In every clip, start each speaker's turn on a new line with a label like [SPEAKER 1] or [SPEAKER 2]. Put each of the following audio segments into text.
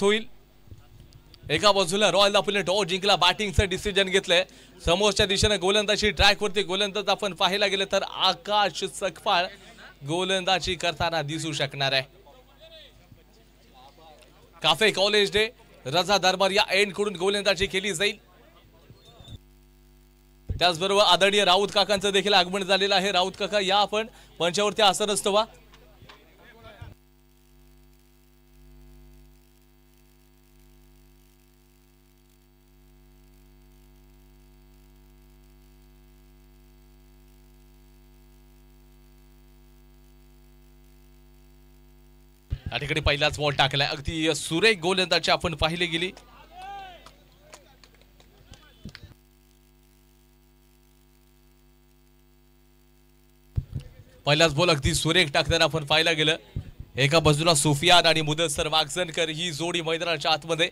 [SPEAKER 1] होईल। एका बाजूला रॉयल दापोलीने टॉस जिंकला, बॅटिंगचं डिसिजन घेतलंय। समोरच्या दिशेने गोलंदाजी ट्रॅकवरती गोलंदाज आपण पाहायला गेले तर आकाश सकपाळ गोलंदाजी करताना दिसू शकणार आहे। काफे कॉलेज डे रजा दरबार या एंड कडून गोलंदाजी केली जाईल। त्याचबरोबर आदरणीय राऊत काकांचं देखील आगमन झालेलं आहे। राऊत काका या आपण मंचावरती आसन असतो या ठिकाणी पहिलाच बॉल टाकलाय, अगदी सुरेख गोलंदाजी आपण पाहिली गेली। पहिलाच बॉल अगदी सुरेख टाकताना आपण पाहायला गेलं। एका बाजूला सुफियान आणि मुदस्सर वागजनकर ही जोडी मैदानाच्या आतमध्ये,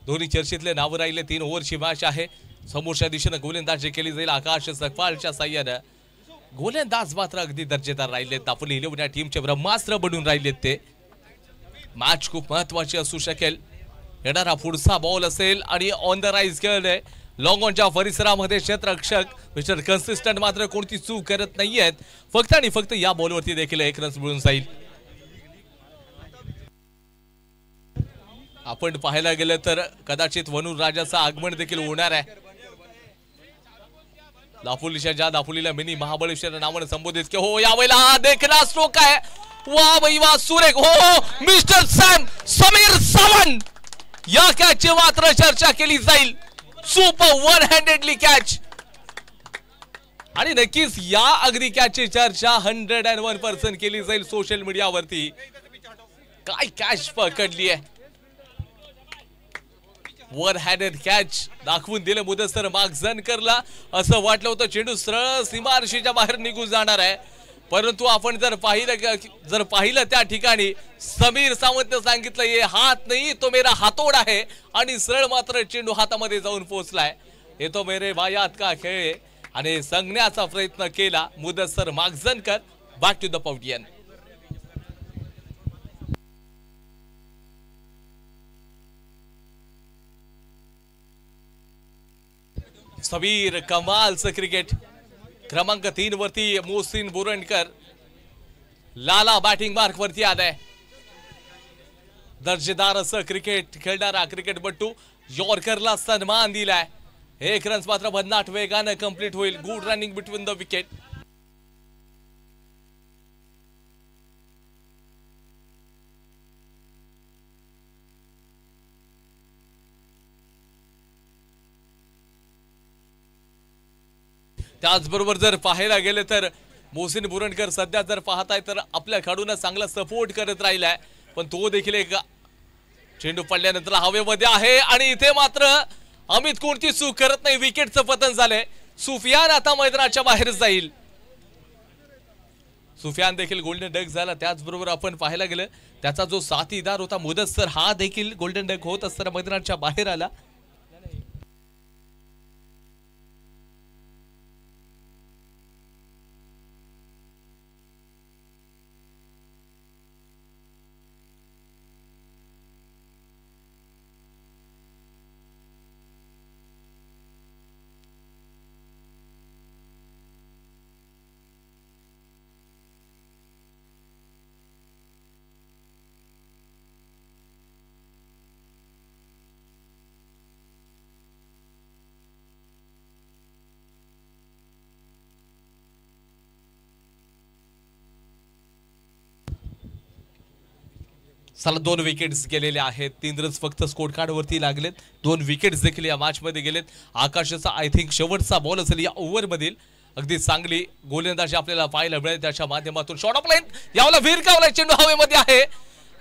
[SPEAKER 1] दोन्ही चर्चेतले नाव राहिले। 3 ओव्हरची मॅच आहे। समोरच्या दिशेने गोलंदाजी केली जाईल आकाश सकपाळच्या साह्याने। गोलंदाज मात्र अगदी दर्जेदार राहिलेत, दापोली 11 या टीमचे ब्रह्मास्त्र बनून राहिलेत ते। मॅच खूप महत्वाची असू शकेल। येणारा पुढचा बॉल असेल आणि ऑन द राईज खेळले लॉंग ऑनच्या परिसरामध्ये क्षेत्ररक्षक मिस्टर कन्सिस्टंट मात्र कोणती चूक करत नाहीयेत। फक्त आणि फक्त या बॉलवरती देखील 1 रन मिळून जाईल। आपण पाहायला गेलं तर कदाचित वनुर राजाचं आगमन देखील होणार आहे। दापोलीच्या ज्या दापोलीला मिनी महाबळेश्वर नावाने संबोधित के हो, यावेळेला हा देखना स्ट्रोक आहे। वाह भाई वाह, सुरेख हो मिस्टर समीर सावंत, या कॅचची मात्र चर्चा केली जाईल। सुपर वन हँडेडली कॅच, आणि नक्कीच या अगदी कॅचची चर्चा 101% केली जाईल सोशल मीडियावरती। काय कॅच पकडली आहे, वन हँडेड कॅच दाखवून दिलं मुदस्सर वागजनकरला। असं वाटलं होतं चेंडू सरळ सीमारेषेच्या बाहेर निघून जाणार आहे, परंतु आपण जर पाहिलं त्या ठिकाणी समीर सावंतने सांगितलं ये हात नाही तो मेरा हातोड आहे, आणि सरळ मात्र चेंडू हातामध्ये जाऊन पोहोचलाय। हे तो मेरे बायात का खेळ आणि सांगण्याचा प्रयत्न केला Mudassar Wagjankar. Back to the pavilion. Sameer कमालचं क्रिकेट, क्रमांक 3 वरती मोहसिन बुरंडकर, लाला बॅटिंग मार्क वरती आलाय। दर्जेदार असं क्रिकेट खेळणारा क्रिकेटपटू यॉर्करला सन्मान दिलाय। 1 रन मात्र भन्नाट वेगाने कंप्लीट होईल। Good running between the wicket. त्याचबरोबर जर पाहायला गेले तर मोहसिन बुरंडकर सध्या जर पाहताय तर आपल्या खेळाडूंना चांगला सपोर्ट करत राहिलाय, पण तो देखील एक चेंडू पडल्यानंतर हवेमध्ये आहे, आणि इथे मात्र अमित कोणती चूक करत नाही, विकेटचं पतन झालंय। सुफियान आता मैदानाच्या बाहेर जाईल। सुफियान देखील गोल्डन डक झाला। त्याचबरोबर आपण पाहायला गेलं त्याचा जो साथीदार होता मुदस्सर, हा देखील गोल्डन डक होत असताना मैदानाच्या बाहेर आला। सलग 2 विकेट्स गेलेले आहेत। 3 रन्स फक्त स्कोर कार्ड वरती लागलेत। 2 विकेट्स देखील या मॅच मध्ये गेलेत। आकाशाचा आय थिंक शेवटचा बॉल असेल या ओव्हर मधील। अगदी चांगली गोलंदाजी आपल्याला पाहायला मिळेल त्याच्या माध्यमातून। शॉट ऑफ लाईन यावला वीरकावला, चेंडू हवेमध्ये आहे,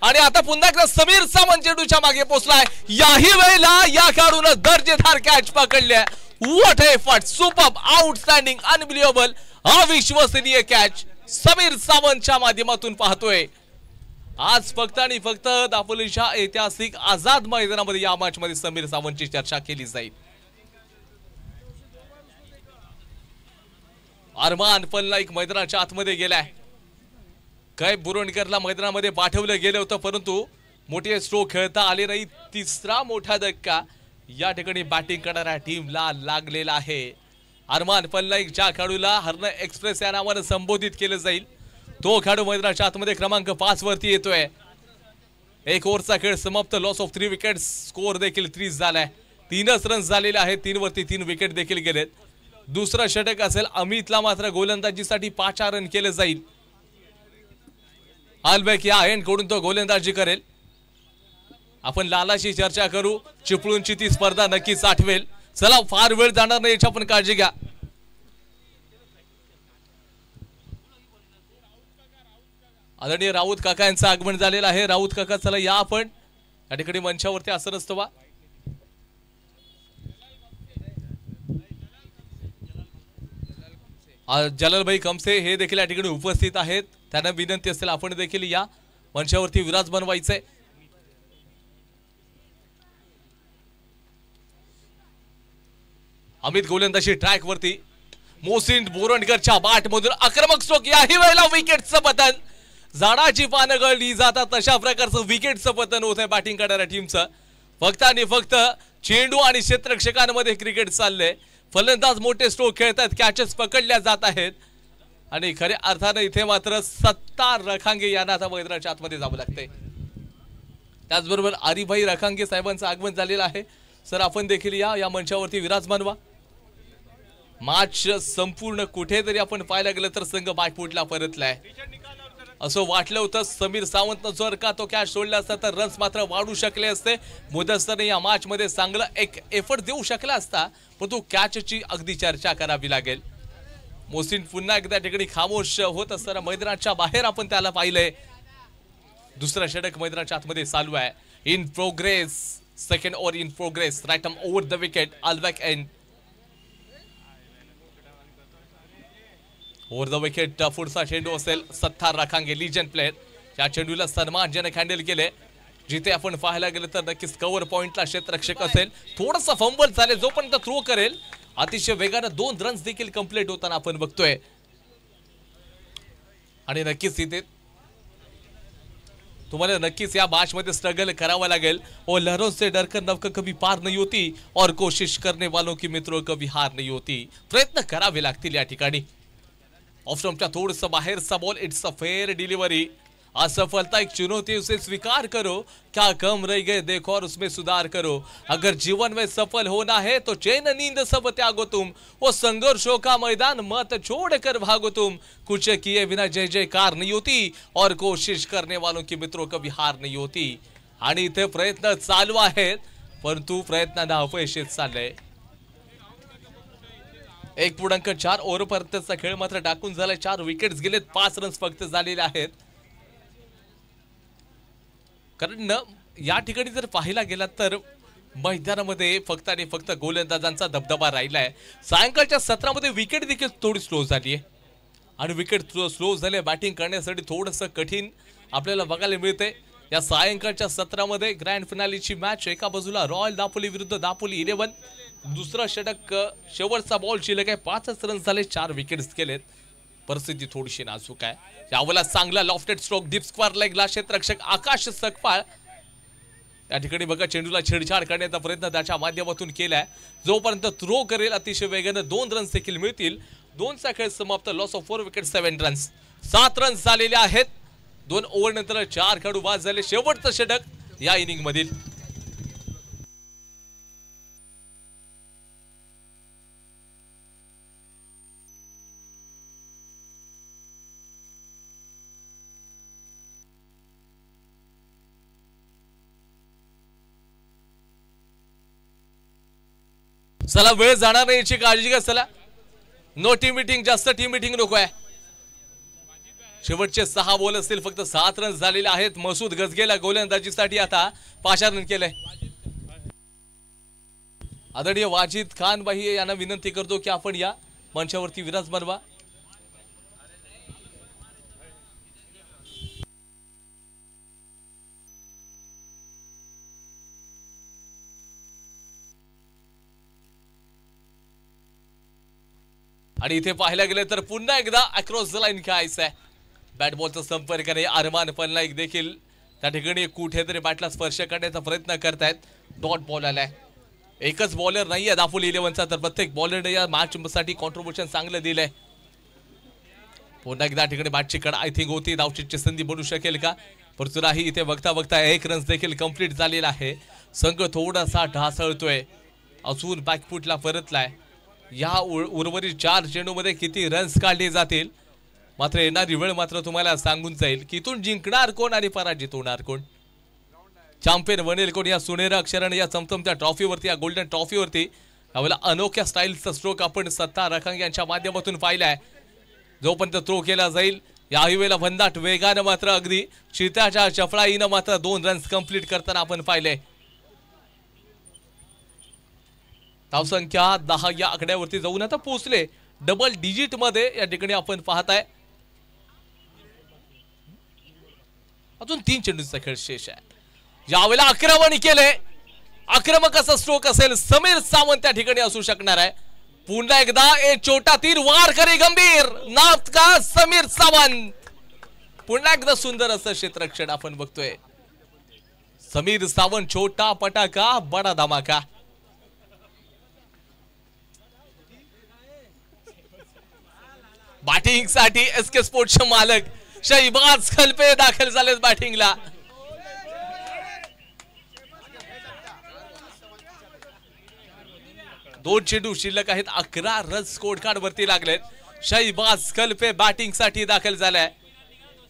[SPEAKER 1] आणि आता पुन्हा एकदा समीर सावंत चेंडूच्या मागे पोहोचलाय। याही वेळेला या खेळाडूने दर्जेदार कॅच पकडल्या। What a effort, superb, outstanding, unbelievable, अविश्वसनीय कॅच समीर सावंतच्या माध्यमातून पाहतोय। आज फक्त आणि फक्त दापोलीच्या ऐतिहासिक आझाद मैदानामध्ये या मॅच मध्ये समीर सावंतची चर्चा केली जाईल। अरमान पल्लाईक मैदानाच्या आतमध्ये गेलाय। काय बुरंडकरला मैदानामध्ये पाठवलं गेलं होतं, परंतु मोठे स्ट्रोक खेळता आले नाही. तिसरा मोठा धक्का या ठिकाणी बॅटिंग करणाऱ्या टीमला लागलेला आहे. अरमान पल्लाईक ज्या खेळाडूला हरण एक्सप्रेस या नावाने संबोधित केलं जाईल तो खेळाडू मैदानाच्या आतमध्ये क्रमांक 5 वरती येतोय. एक ओव्हरचा खेळ समाप्त. Loss of 3 wicket. स्कोर देखील 30 झालाय. 3च रन झालेले आहेत. 3 वरती 3 विकेट देखील गेलेत. दुसरा षटक असेल. अमितला मात्र गोलंदाजीसाठी 5 रन केले जाईल. अल्बेक या एंड कडून तो गोलंदाजी करेल. आपण लालाशी चर्चा करू. चिपळूणची ती स्पर्धा नक्कीच आठवेल. चला फार वेळ जाणार नाही याची आपण काळजी घ्या. आदरणीय राऊत काका यांचं आगमन झालेलं आहे. राऊत काका चला या आपण या ठिकाणी मंचावरती असं नसतं वा. जलालभाई कमसे हे देखील या ठिकाणी उपस्थित आहेत. त्यांना विनंती असेल आपण देखील या मंचावरती विराज बनवायचंय. अमित गोलंदाजी ट्रॅक वरती. मोहसिन बोरंडकरच्या बाट मधून आक्रमक स्ट्रोक. याही वेळेला विकेटचं पतन. झाडाची पानं गळली जातात तशा प्रकारचं विकेटचं पतन होत आहे बॅटिंग करणाऱ्या टीमचं. फक्त आणि फक्त चेंडू आणि क्षेत्ररक्षकांमध्ये क्रिकेट चाललंय. फलंदाज मोठे स्ट्रोक खेळतात. कॅचेस पकडल्या जात आहेत आणि खऱ्या अर्थाने इथे मात्र 70 रखांगे यांना आता मैदानाच्या आतमध्ये जावं लागतंय. त्याचबरोबर आरिभाई रखांगे साहेबांचं आगमन झालेलं आहे. सर आपण देखील या मंचावरती विराजमान व्हा. मॅच संपूर्ण कुठेतरी आपण पाहायला गेलं तर संघ बॅकफुटला परतलाय असं वाटलं होतं. समीर सावंतनं जर का तो कॅच सोडला असता तर रन्स मात्र वाढू शकले असते. मुदस्सरने या मॅच मध्ये चांगलं एक एफर्ट देऊ शकला असता परंतु कॅचची अगदी चर्चा करावी लागेल. मोहसिन पुन्हा एकदा ठिकाणी खामोश होत असताना मैदानाच्या बाहेर आपण त्याला पाहिलंय. दुसरा षटक मैदानाच्या आतमध्ये चालू आहे. In progress. Second over in progress. Right arm over the wicket. अल्बॅक एंड ओव्हर द विकेट. पुढचा चेंडू असेल. 70 रखांगे लिजंड प्लेअर. या चेंडूला सन्मानजनक हँडल केले. जिथे आपण पाहायला गेलं तर नक्कीच कव्हर पॉइंटला क्षेत्ररक्षक असेल. थोडासा फंबल झाले. जोपर्यंत थ्रो करेल अतिशय वेगाने 2 रन्स देखील कंप्लीट होताना आपण बघतोय. आणि नक्कीच इथे तुम्हाला नक्कीच या मॅच मध्ये स्ट्रगल करावा लागेल. और लहरों से डरकर नौका कभी पार नहीं होती और कोशिश करने वालों की मित्रों कभी हार नहीं होती. प्रयत्न करावे लागतील या ठिकाणी. ऑफ स्टंपच्या थोडंसं बाहेरचा ball. It's a fair delivery. असफलता एक चुनौती उसे स्वीकार करो. क्या कम रह गए देखो और उसमें सुधार करो. अगर जीवन में सफल होना है तो चैन नींद सब त्यागो तुम. वो संघर्षों का मैदान मत छोड़ कर भागो तुम. कुछ किए बिना जय जयकार नहीं होती और कोशिश करने वालों की मित्रों कभी हार नहीं होती. आणि इथे प्रयत्न चालू आहेत परंतु प्रयत्नांना अपयश येत चाललंय. 1.4 ओव्हरपर्यंतचा खेळ मात्र टाकून झालाय. 4 विकेट्स गेलेत. 5 रन्स फक्त झालेले आहेत. कारण या ठिकाणी जर पाहायला गेला तर मैदानामध्ये फक्त आणि फक्त गोलंदाजांचा दबदबा राहिलाय. सायंकाळच्या सत्रामध्ये विकेट देखील थोडी स्लो झाली आहे आणि विकेट स्लो झाले. बॅटिंग करण्यासाठी थोडंसं कठीण आपल्याला बघायला मिळते. या सायंकाळच्या सत्रामध्ये ग्रँड फिनालीची मॅच. एका बाजूला रॉयल दापोली विरुद्ध दापोली 11. दुसरा षटक शेवटचा बॉल शिल्लक आहे. 5च रन झाले. 4 विकेट्स गेलेत. परिस्थिती थोडीशी नाजूक आहे. यावेळेला चांगला लॉफ्टेड स्ट्रोक. डीप स्क्वेअर लेगला क्षेत्ररक्षक आकाश सकपाळ या ठिकाणी बघा चेंडूला छेडछाड करण्याचा प्रयत्न त्याच्या माध्यमातून केलाय. जोपर्यंत थ्रो करेल अतिशय वेगाने 2 रन्स देखील मिळतील. 2चा खेळ समाप्त. Loss of 4 wicket 7 runs. 7 runs झालेले आहेत. 2 ओव्हर नंतर 4 खेळाडू बाद झाले. शेवटचं षटक या इनिंग मधील. चला वेळ जाणार नाही याची काळजी घ्या. चला नो टीम मीटिंग. जास्त टीम मीटिंग नको आहे. शेवटचे 6 बॉल असतील. फक्त 7 रन झालेले आहेत. मसूद गजगेला गोलंदाजीसाठी आता 5 रन केले. आदरणीय वाजिद खान भाई यांना विनंती करतो की आपण या मंचावरती विराजमान व्हा. आणि इथे पाहायला गेले तर पुन्हा एकदा अक्रॉस द लाईन खेळायचं आहे. बॅट बॉलचा संपर्क नाही. अरमान पल्लाईक देखील त्या ठिकाणी कुठेतरी बॅटला स्पर्श करण्याचा प्रयत्न करतायत. डॉट बॉल आलाय. एकच बॉलर नाहीये दापोली 11चा, तर प्रत्येक बॉलरने या मॅच साठी कॉन्ट्रीब्युशन चांगलं दिलंय. पुन्हा एकदा ठिकाणी बॅटची कडा आय थिंक होती. धावचीची संधी बनू शकेल का? परंतु नाही. इथे बघता बघता 1 रन्स देखील कंप्लीट झालेला आहे. संघ थोडासा ढासळतोय. अजून बॅकफुटला परतलाय. या उर्वरित 4 चेंडूमध्ये किती रन्स काढले जातील मात्र येणारी वेळ मात्र तुम्हाला सांगून जाईल की इथून जिंकणार कोण आणि पराजित होणार कोण, चॅम्पियन बनेल कोण. या सुनेरी अक्षराने या चमचमत्या ट्रॉफीवरती, या गोल्डन ट्रॉफीवरती यावेळेला अनोख्या स्टाईलचा स्ट्रोक आपण सत्ता रखांग यांच्या माध्यमातून पाहिलाय. जोपर्यंत थ्रो केला जाईल याही वेळेला भन्नाट वेगानं मात्र अगदी चित्याच्या चपळाईनं मात्र 2 रन्स कंप्लीट करताना आपण पाहिले. धावसंख्या 10 या आकड्यावरती जाऊन आता पोहोचले डबल डिजिट मध्ये. या ठिकाणी आपण पाहताय अजून 3 चेंडूचा खेळ शेष आहे. यावेळेला आक्रमण केले. आक्रमक असा स्ट्रोक असेल समीर सावंत त्या ठिकाणी असू शकणार आहे. पुन्हा एकदा एक छोटा तीर वार करे गंभीर नाथ का समीर सावंत. पुन्हा एकदा सुंदर असं क्षेत्ररक्षण आपण बघतोय. समीर सावंत छोटा पटाका बडा धमाका. बॅटिंग साठी एसके स्पोर्ट्सचे मालक शहबाज खलपे दाखल झालेत बॅटिंगला. दोन चेंडू शिल्लक आहेत. 11 रन्स स्कोर कार्ड वरती लागलेत. शहबाज खलपे बॅटिंग साठी दाखल झालाय.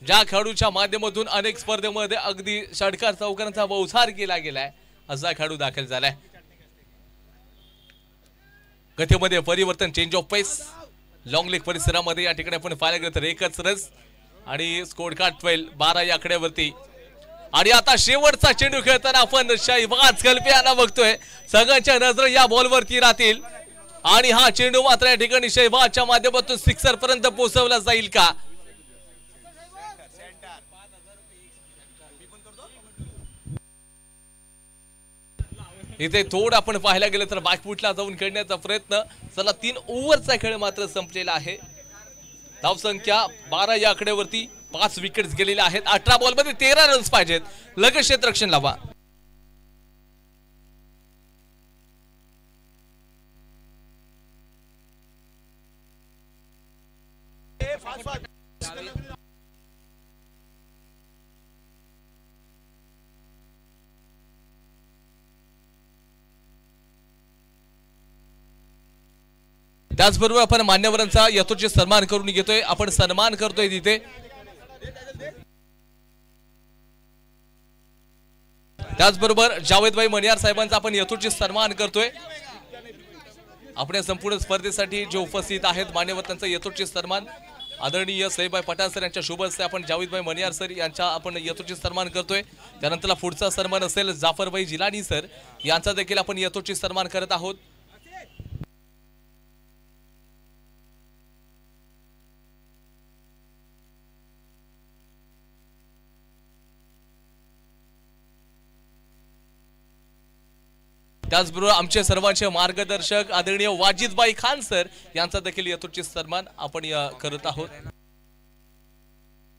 [SPEAKER 1] ज्या खेळाडूच्या माध्यमातून अनेक स्पर्धेमध्ये अगदी षटकार चौकारांचा व्यवहार केला गेलाय असा खेळाडू दाखल झालाय. गतीमध्ये परिवर्तन, change of pace. Long leg परिसरामध्ये या ठिकाणी आपण पाहायला गेलं तर 1च रन्स आणि स्कोर कार्ड 12 या आकड्यावरती. आणि आता शेवटचा चेंडू खेळताना आपण शहबाज खलपे यांना बघतोय. सगळ्यांच्या नजर या बॉलवरती राहतील आणि हा चेंडू मात्र या ठिकाणी शहबाजच्या माध्यमातून सिक्सर पर्यंत पोहोचवला जाईल का? इथे थोडं आपण पाहायला गेलं तर बॅकफुटला जाऊन खेळण्याचा प्रयत्न. चला 3 ओव्हरचा खेळ मात्र संपलेला आहे. धावसंख्या 12 या आकड्यावरती. 5 विकेट्स गेलेल्या आहेत. 18 बॉलमध्ये 13 रन्स पाहिजेत. लगेच क्षेत्ररक्षण लावा. त्याचबरोबर आपण मान्यवरांचा यथोचित सन्मान करून घेतोय. आपण सन्मान करतोय तिथे. त्याचबरोबर जावेदभाई मणियार साहेबांचा आपण यथोचित सन्मान करतोय. आपल्या संपूर्ण स्पर्धेसाठी जे उपस्थित आहेत मान्यवर त्यांचा यथोचित सन्मान आदरणीय सईभाई पठाण सर यांच्या शुभ हस्ते आपण जावेदभाई मणियार सर यांचा आपण यथोचित सन्मान करतोय. त्यानंतर पुढचा सन्मान असेल जाफरभाई जिलानी सर यांचा देखील आपण यथोचित सन्मान करत आहोत. त्याचबरोबर आमचे सर्वांचे मार्गदर्शक आदरणीय वाजिदभाई खान सर यांचा देखील यथोचित सन्मान आपण करत आहोत.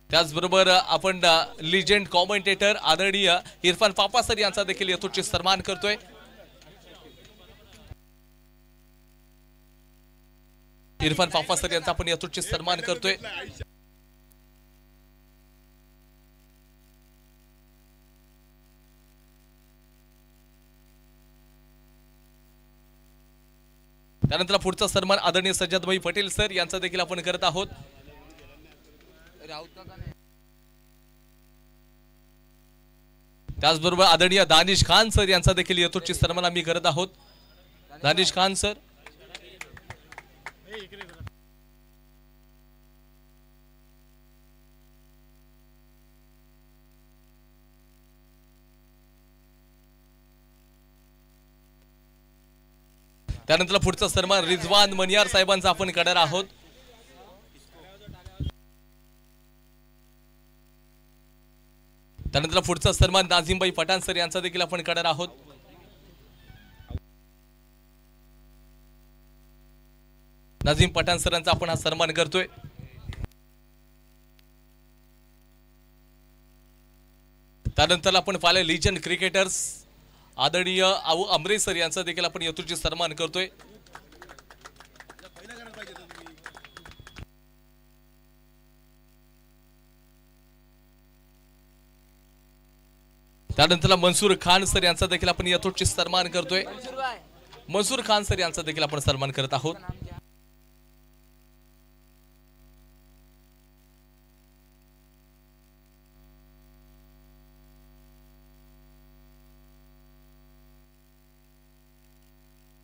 [SPEAKER 1] त्याचबरोबर आपण लिजेंड कॉमेंटेटर आदरणीय इरफान पापा सर यांचा देखील यथोचित सन्मान करतोय. इरफान पापा सर यांचा आपण यथोचित सन्मान करतोय. त्यानंतर पुढचा सन्मान आदरणीय सज्जादभाई पटेल सर यांचा देखील आपण करत आहोत. त्याचबरोबर आदरणीय दानिश खान सर यांचा देखील यथोचित सन्मान आम्ही करत आहोत. दानिश खान सर. त्यानंतर पुढचा सन्मान रिजवान मनियार साहेबांचा आपण करणार आहोत. त्यानंतर पुढचा सन्मान नाझीमभाई पठाण सर यांचा देखील आपण करणार आहोत. नाझीम पठाण सरांचा आपण हा सन्मान करतोय. त्यानंतर आपण पाहिलं लिजंड क्रिकेटर्स आदरणीय आऊ अमरेश सर यांचा देखील आपण यथोचित सन्मान करतोय। त्यानंतर मनसूर खान सर यांचा देखील आपण यथोचित सन्मान करतोय। मनसूर खान सर यांचा देखील आपण सन्मान करत आहोत।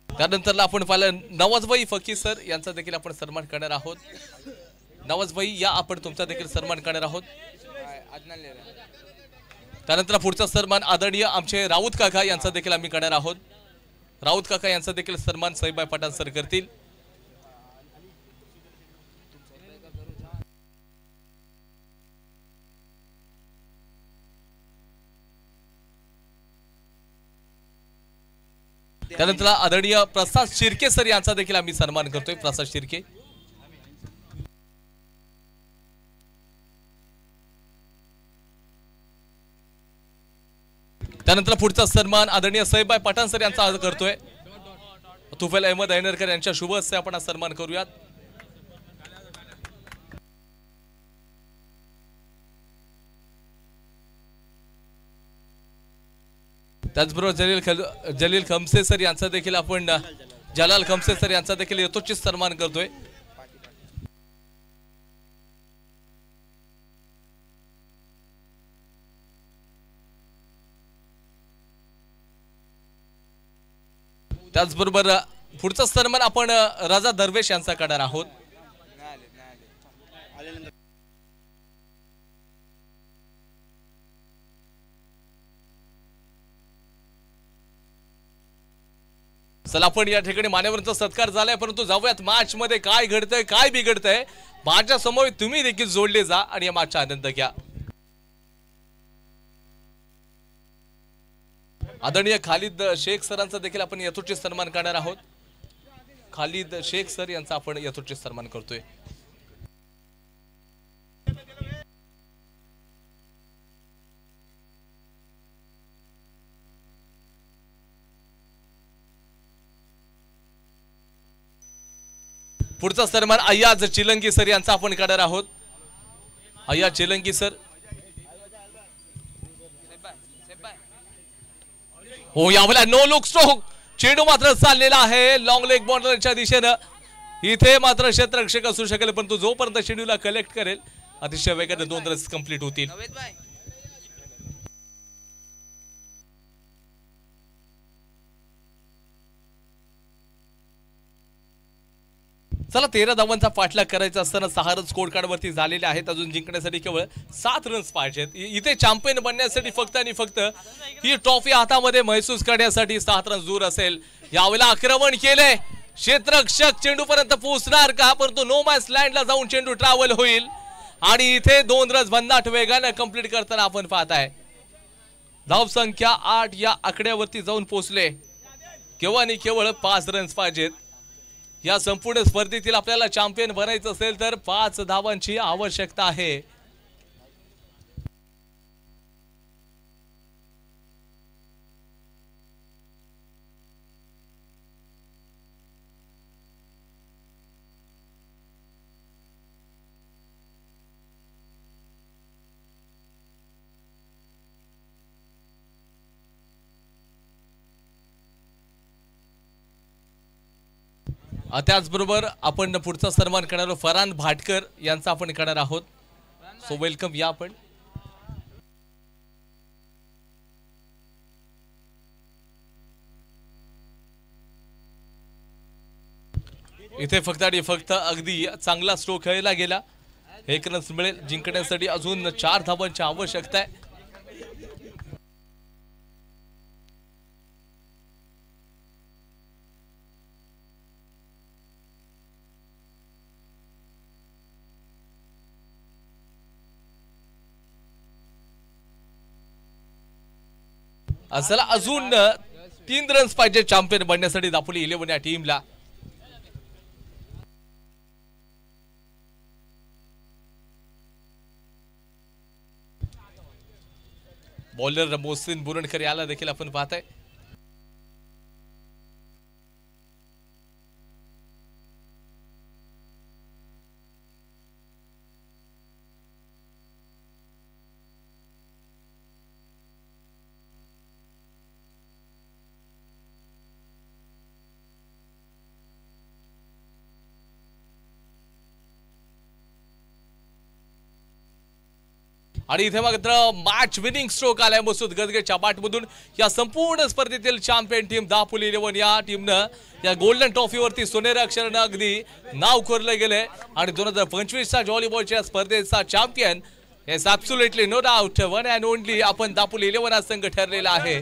[SPEAKER 1] त्यानंतर आपण पाहिलं नवाजभाई फकीर सर यांचा देखील आपण सन्मान करणार आहोत। नवाजभाई या आपण तुमचा देखील सन्मान करणार आहोत। त्यानंतर पुढचा सन्मान आदरणीय आमचे राऊत काका यांचा देखील आम्ही करणार आहोत। राऊत काका यांचा देखील सन्मान सईबाई पठाण सर करतील। त्यानंतर आदरणीय प्रसाद शिर्के सर यांचा देखील आम्ही सन्मान करतोय। प्रसाद शिर्के त्यानंतर पुढचा सन्मान आदरणीय सईबाई पठाण सर यांचा करतोय। तुफैल अहमद ऐनरकर यांच्या शुभ हस्ते आपण सन्मान करूयात। त्याचबरोबर जलील खमसे सर यांचा देखील आपण जलाल खमसे सर यांचा देखील यथोचित सन्मान करतोय। त्याचबरोबर पुढचा सन्मान आपण राजा दरवेश यांचा करणार आहोत। चला आपण या ठिकाणी मान्यवरांचा सत्कार झालाय, परंतु जाऊयात मॅच मध्ये काय घडतंय काय बिघडतंय। माझ्या समोर तुम्ही देखील जोडले जा आणि या मॅचचा आनंद घ्या। आदरणीय खालिद शेख सरांचा देखील आपण यथोचित सन्मान करणार आहोत। खालिद शेख सर यांचा आपण यथोचित सन्मान करतोय। पुढचा सन्मान अय्याज चिलंगी सर यांचा आपण करणार आहोत। अय्याज चिलंगी सर हो यावेळेला नो लुक स्ट्रोक चेंडू मात्र चाललेला आहे लॉंग लेग बॉर्डरच्या दिशेनं। इथे मात्र क्षेत्ररक्षक असू शकेल, परंतु जोपर्यंत चेंडूला कलेक्ट करेल अतिशय वेगाने 2 रन्स कंप्लीट होतील। चला 13 धावांचा पाठलाग करायचा असताना 6 रन स्कोर कार्ड वरती झालेले आहेत। अजून जिंकण्यासाठी केवळ 7 रन्स पाहिजेत। इथे चॅम्पियन बनण्यासाठी फक्त आणि फक्त ही ट्रॉफी हातामध्ये महसूस करण्यासाठी 7 रन दूर असेल। यावेळेला आक्रमण केले, क्षेत्ररक्षक चेंडू पर्यंत पोहोचणार का, परंतु नो मॅच लँडला जाऊन चेंडू ट्रॅव्हल होईल आणि इथे 2 रन्स भन्नाट वेगाने कंप्लीट करताना आपण पाहताय। धाव संख्या 8 या आकड्यावरती जाऊन पोहोचले। केवळ आणि केवळ 5 रन्स पाहिजेत। या संपूर्ण स्पर्धेतील आपल्याला चॅम्पियन बनायचं असेल तर 5 धावांची आवश्यकता आहे। त्याचबरोबर आपण पुढचा सन्मान करणार फरहान भाटकर यांचा आपण करणार आहोत। सो वेलकम या आपण। इथे फक्त आणि फक्त अगदी चांगला स्ट्रोक खेळला गेला, 1 रन मिळेल। जिंकण्यासाठी अजून 4 धावांची आवश्यकता आहे। चला अजून 3 रन्स पाहिजे चॅम्पियन बनण्यासाठी दापोली 11 या टीमला। बॉलर मोहसिन बुरंडकर याला देखील आपण पाहताय. आणि इथे मात्र मॅच विनिंग स्ट्रोक आलाय मसूद गजगेच्या बॅटमधून. या संपूर्ण स्पर्धेतील चॅम्पियन टीम दापोली 11 या टीमनं या गोल्डन ट्रॉफीवरती सोनेरी अक्षरानं अगदी नाव कोरलं गेलंय. आणि 2025च्या व्हॉलीबॉलच्या स्पर्धेचा champion yes absolutely no doubt one and only आपण दापोली 11 हा संघ ठरलेला आहे.